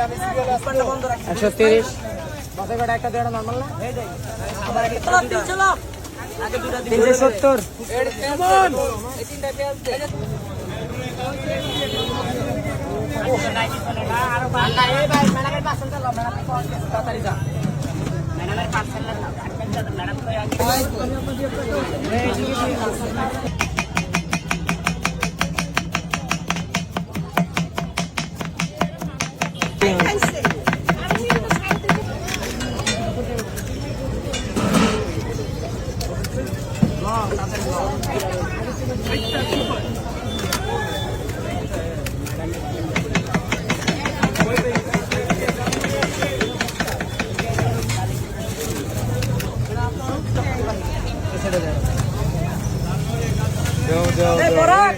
130 বাসে কটা একটা দেড় নরমাল না 370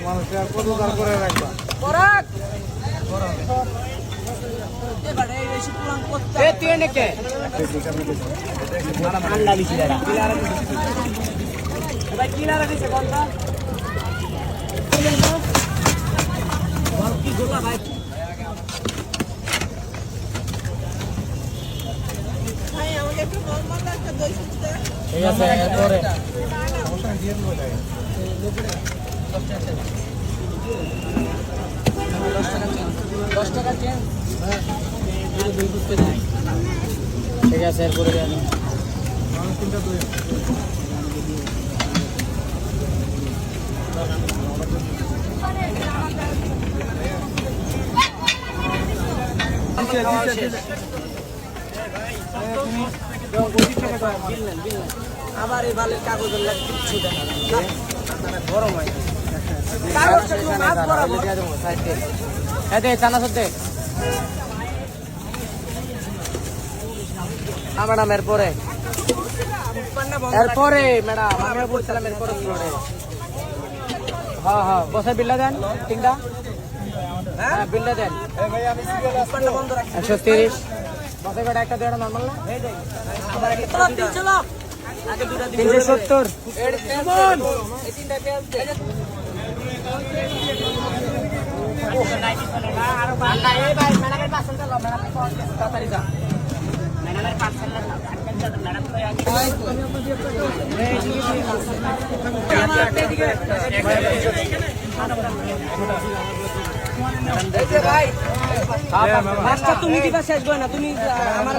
মানুষের প্রচার করে রাখবা ঠিক আছে এরপরে 10 টাকা চেঞ্জ ঠিক আছে এরপরে জানো আবার এই বালের কাগজের লাগে কিছু দেখা না গরম হয় চানা সত্যি ম্যাডাম এরপরে ম্যাডাম আমরা বলছিলাম এরপরে ফ্লোরে হ্যাঁ বসে বিল্লা দেন তিনটা বিল্লা দেন 130 বসে কটা একটা দেড় নরমাল না 370 তুমি দিবা শেষ না তুমি আমার